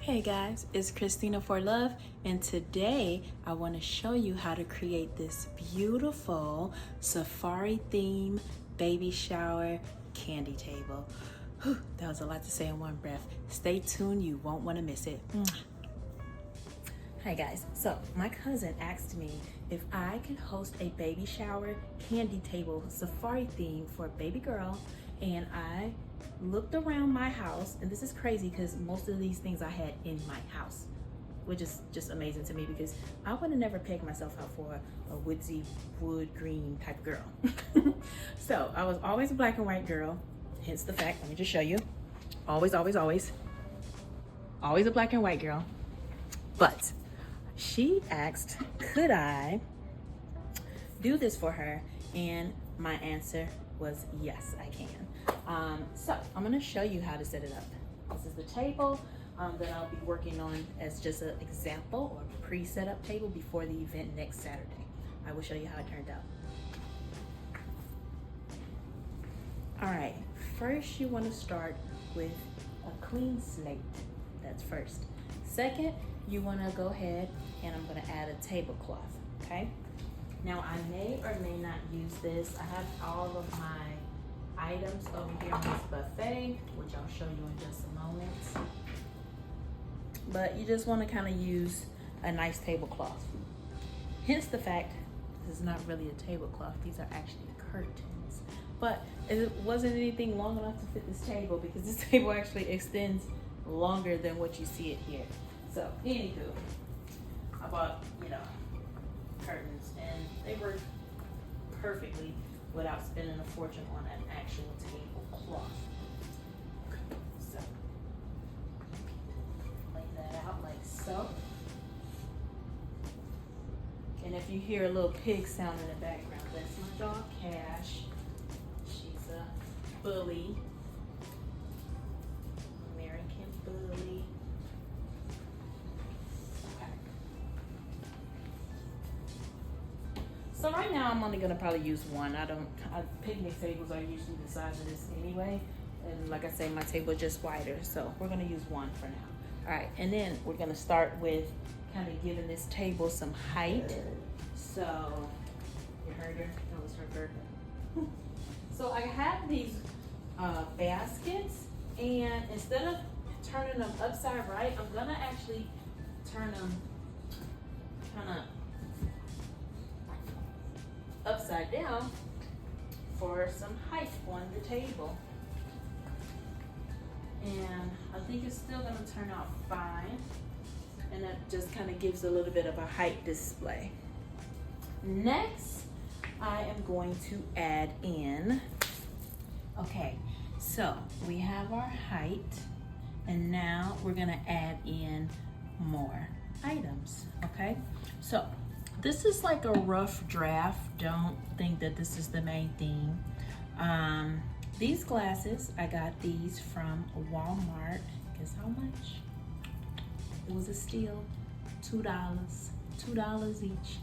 Hey guys, it's Christina for Love, and today I want to show you how to create this beautiful safari theme baby shower candy table. Whew, that was a lot to say in one breath. Stay tuned, you won't want to miss it. Hi guys, so my cousin asked me if I could host a baby shower candy table safari theme for a baby girl, and I looked around my house, and this is crazy because most of these things I had in my house, which is just amazing to me because I would have never pegged myself out for a woodsy wood green type girl. So I was always a black and white girl, hence the fact, let me just show you, always a black and white girl. But she asked, could I do this for her? And my answer was yes, I can. So I'm gonna show you how to set it up. This is the table that I'll be working on as just an example or pre-set up table before the event next Saturday. I will show you how it turned out. All right, first you wanna start with a clean slate. That's first. Second, you wanna go ahead and I'm gonna add a tablecloth, okay? Now I may or may not use this. I have all of my items over here on this buffet, which I'll show you in just a moment. But you just want to kind of use a nice tablecloth. Hence the fact this is not really a tablecloth, these are actually curtains. But it wasn't anything long enough to fit this table because this table actually extends longer than what you see it here. So anywho, I bought, curtains, and they work perfectly without spending a fortune on an actual tablecloth. So, lay that out like so. And if you hear a little pig sound in the background, that's my dog Cash. She's a bully, American bully. So right now I'm only gonna probably use one. Picnic tables are usually the size of this anyway. And like I say, my table is just wider. So we're gonna use one for now. All right, and then we're gonna start with kind of giving this table some height. So, you heard her? That was her burping. So I have these baskets, and instead of turning them upside right, I'm gonna actually turn them kind of upside down for some height on the table. And I think it's still gonna turn out fine. And that just kind of gives a little bit of a height display. Next, I am going to add in, okay, so we have our height, and now we're gonna add in more items, okay? So this is like a rough draft. Don't think that this is the main thing. These glasses, I got these from Walmart. Guess how much? It was a steal. $2 each.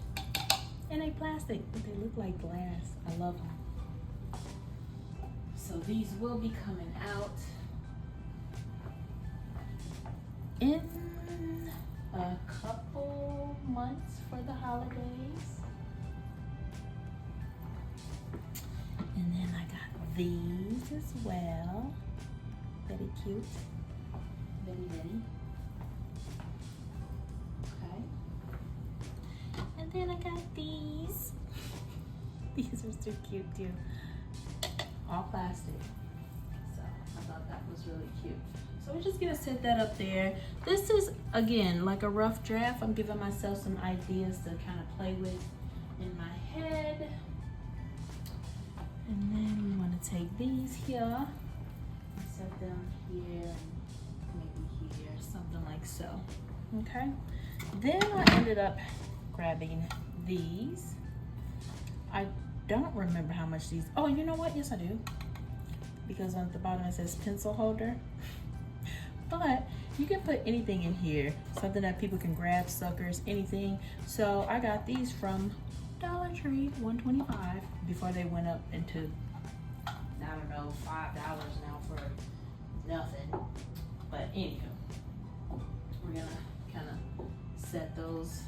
And they plastic, but they look like glass. I love them. So these will be coming out in a couple months for the holidays. And then I got these as well. Very cute. Very. Okay. And then I got these. These are so cute too. All plastic. So I thought that was really cute. So we're just gonna set that up there. This is, again, like a rough draft. I'm giving myself some ideas to kind of play with in my head. And then we want to take these here and set them here, maybe here, something like so. Okay. Then I ended up grabbing these. I don't remember how much these, oh, you know what? Yes, I do. Because on the bottom it says pencil holder. But you can put anything in here, something that people can grab, suckers, anything. So I got these from Dollar Tree, $1.25, before they went up into, I don't know, $5 now for nothing. But anywho, we're gonna kind of set those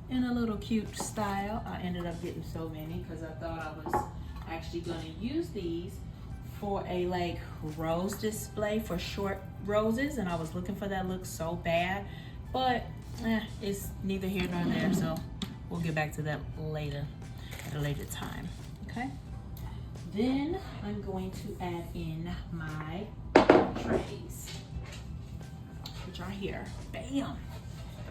in a little cute style. I ended up getting so many because I thought I was actually gonna use these for a like rose display for short roses, and I was looking for that look so bad, but it's neither here nor there, so we'll get back to that later at a later time. Okay, then I'm going to add in my trays, which are here. Bam!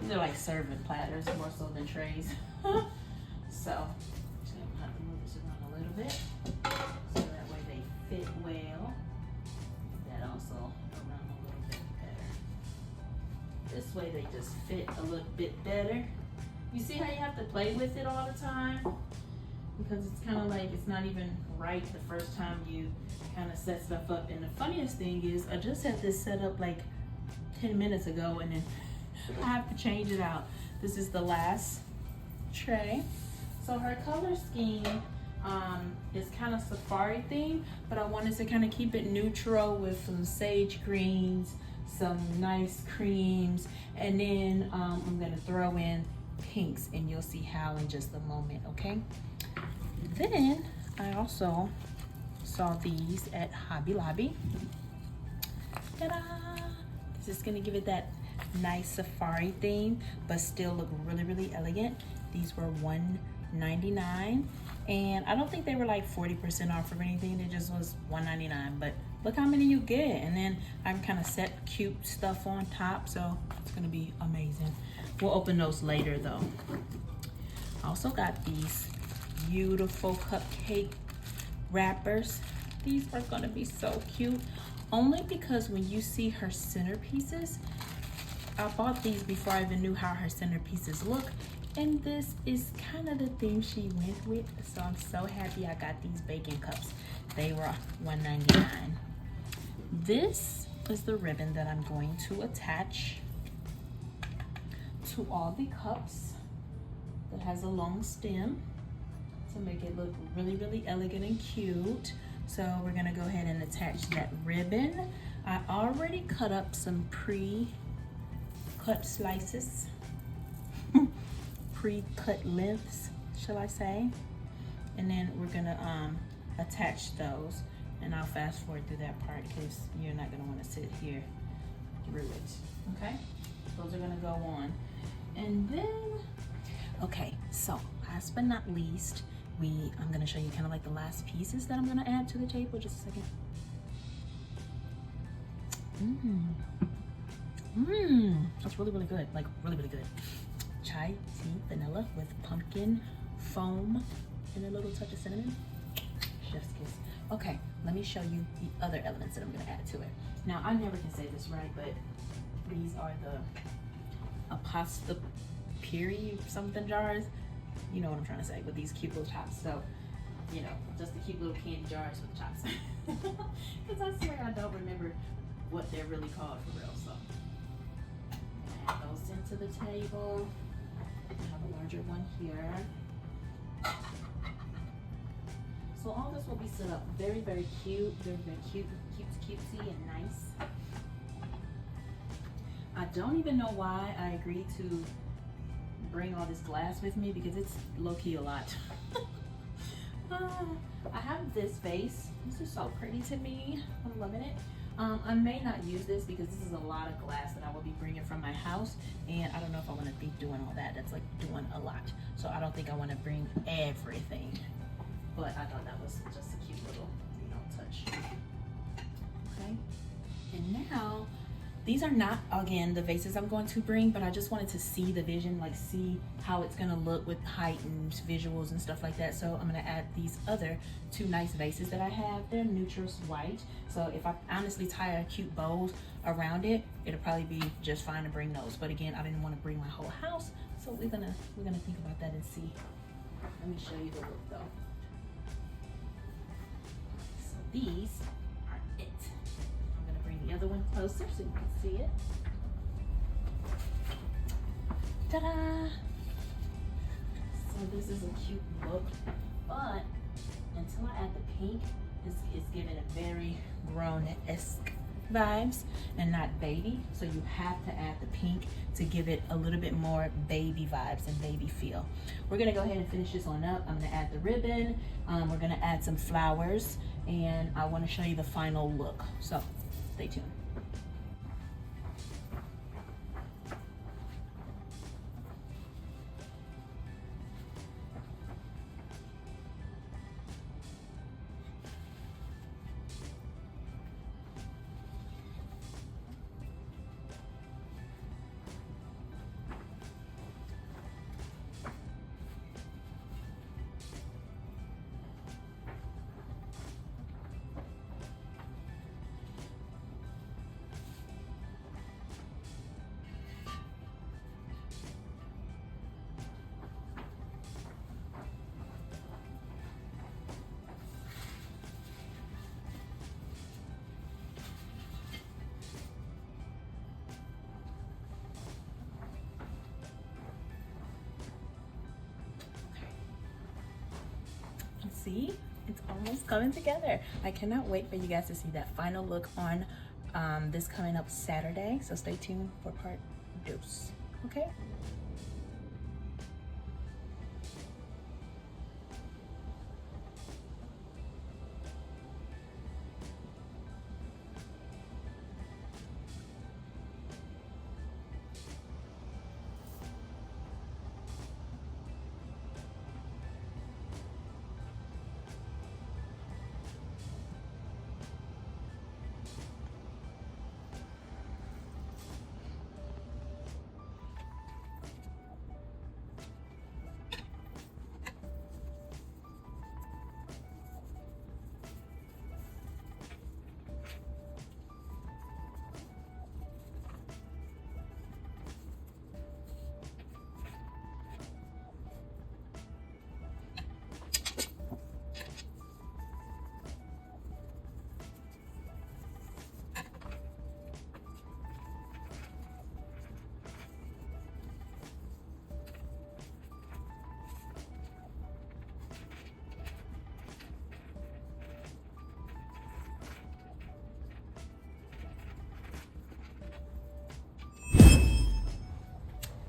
These are like serving platters more so than trays. So I'm gonna have to move this around a little bit so that way they fit well. That also around a little bit better. This way they just fit a little bit better. You see how you have to play with it all the time? Because it's kind of like it's not even right the first time you kind of set stuff up. And the funniest thing is I just had this set up like 10 minutes ago, and then I have to change it out. This is the last tray. So her color scheme is kind of safari theme, but I wanted to kind of keep it neutral with some sage greens, some nice creams, and then I'm gonna throw in pinks, and you'll see how in just a moment, okay? Then I also saw these at Hobby Lobby. Ta-da! This is gonna give it that nice safari theme, but still look really, really elegant. These were $1.99, and I don't think they were like 40% off or anything. It just was $1.99, but look how many you get. And then I'm kind of set cute stuff on top, so it's gonna be amazing. We'll open those later though. I also got these beautiful cupcake wrappers. These are gonna be so cute, only because when you see her centerpieces, I bought these before I even knew how her centerpieces look, and this is kind of the theme she went with, so I'm so happy I got these bacon cups. They were $1.99. This is the ribbon that I'm going to attach to all the cups that has a long stem to make it look really, really elegant and cute. So we're gonna go ahead and attach that ribbon. I already cut up some pre-cut slices, pre-cut lengths, shall I say? And then we're gonna attach those, and I'll fast forward through that part because you're not gonna wanna sit here through it, okay? Those are gonna go on. And then, okay, so last but not least, I'm gonna show you kind of like the last pieces that I'm gonna add to the table. Just a second. That's really, really good. Like really, really good. Chai tea vanilla with pumpkin foam and a little touch of cinnamon. Chef's kiss. Okay, let me show you the other elements that I'm gonna add to it. Now, I never can say this right, but these are the pasta piri something jars. You know what I'm trying to say, with these cute little chops. So, you know, just the cute little candy jars with chops. Because I swear I don't remember what they're really called for real. So, add those into the table. I have a larger one here. So all this will be set up very, very cute, very, very cute, cutesy and nice. I don't even know why I agreed to bring all this glass with me, because it's low-key a lot. I have this vase. This is so pretty to me. I'm loving it. I may not use this because this is a lot of glass that I will be bringing from my house, and I don't know if I want to be doing all that. That's like doing a lot. So I don't think I want to bring everything. But I thought that was just a cute little, you know, touch. Okay. And now, these are not, again, the vases I'm going to bring, but I just wanted to see the vision, like see how it's gonna look with height and visuals and stuff like that. So I'm gonna add these other two nice vases that I have. They're neutral white. So if I honestly tie a cute bows around it, it'll probably be just fine to bring those. But again, I didn't want to bring my whole house, so we're gonna think about that and see. Let me show you the look though. So these are it. The other one closer so you can see it. Ta-da! So this is a cute look, but until I add the pink, it's giving a very grown-esque vibes and not baby. So you have to add the pink to give it a little bit more baby vibes and baby feel. We're gonna go ahead and finish this on up. I'm gonna add the ribbon. We're gonna add some flowers, and I wanna show you the final look. So stay tuned. See, it's almost coming together. I cannot wait for you guys to see that final look on this coming up Saturday. So stay tuned for part 2. Okay?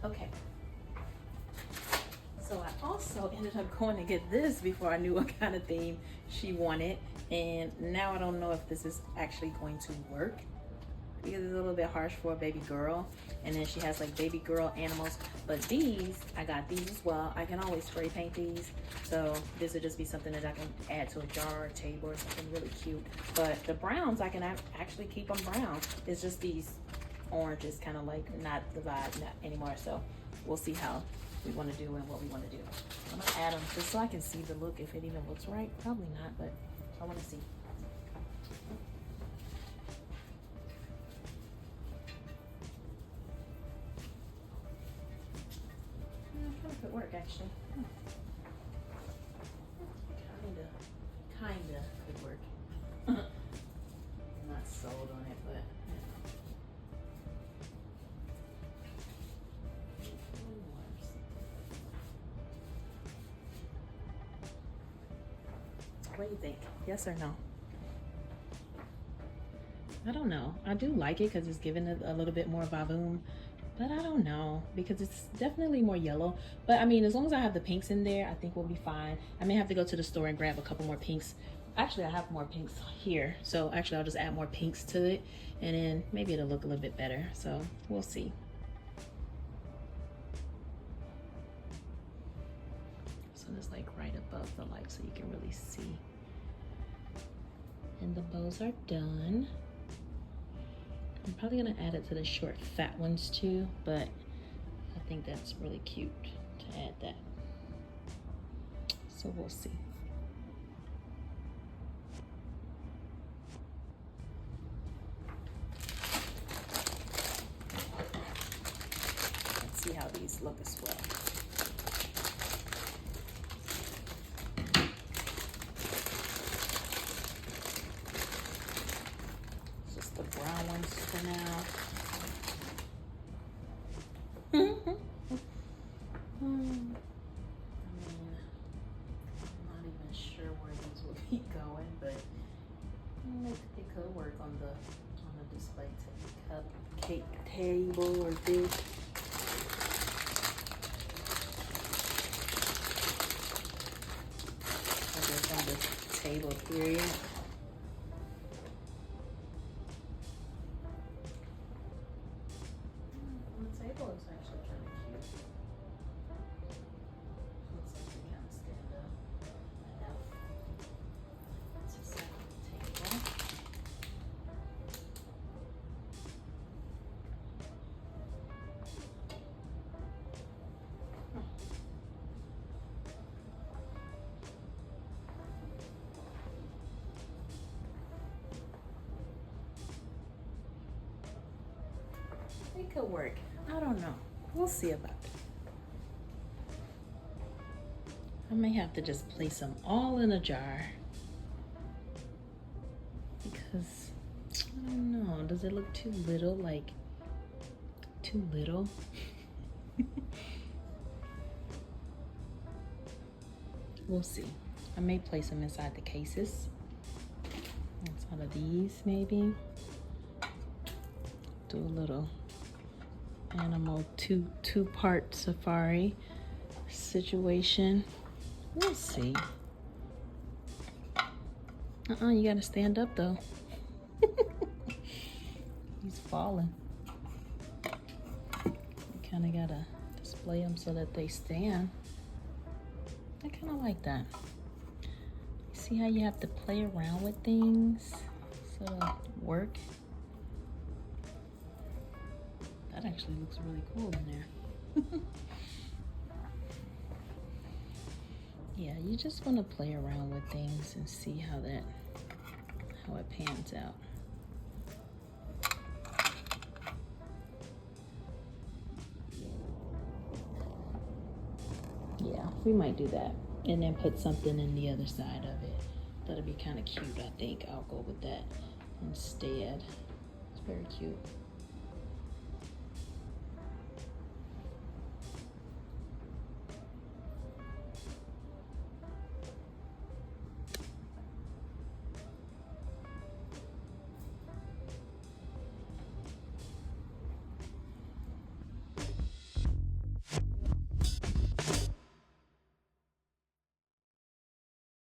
Okay. So I also ended up going to get this before I knew what kind of theme she wanted. And now I don't know if this is actually going to work because it's a little bit harsh for a baby girl. And then she has like baby girl animals. But these, I got these as well. I can always spray paint these. So this would just be something that I can add to a jar or table or something really cute. But the browns, I can actually keep them brown. It's just these oranges kind of like not the vibe not anymore. So we'll see how we want to do and what we want to do. I'm gonna add them just so I can see the look, if it even looks right. Probably not, but I want to see. Kind of could work actually. Kinda could work. I'm not sold on it, but what do you think? Yes or no? I don't know. I do like it because it's giving it a little bit more vavoom, but I don't know because it's definitely more yellow. But I mean, as long as I have the pinks in there, I think we'll be fine. I may have to go to the store and grab a couple more pinks. Actually, I have more pinks here. So actually, I'll just add more pinks to it and then maybe it'll look a little bit better. So we'll see. So it's like right above the light so you can really see. And the bows are done. I'm probably gonna add it to the short fat ones too, but I think that's really cute to add that. So we'll see. Let's see how these look as well. Just the brown ones for now. I'm not even sure where these will be going, but it could work on the display cupcake table or dish. I guess on this table period. The table is actually kind of cute. Looks like they kind of stand up enough. It's a second table. It could work. I don't know. We'll see about it. I may have to just place them all in a jar. Because, I don't know. Does it look too little? Like, too little? We'll see. I may place them inside the cases. Inside of these, maybe. Do a little animal two-part safari situation. We'll see. You gotta stand up though. He's falling. You kind of gotta display them so that they stand. I kind of like that. See how you have to play around with things so it'll work? That actually looks really cool in there. Yeah, you just want to play around with things and see how it pans out. Yeah, we might do that. And then put something in the other side of it. That'll be kind of cute, I think. I'll go with that instead. It's very cute.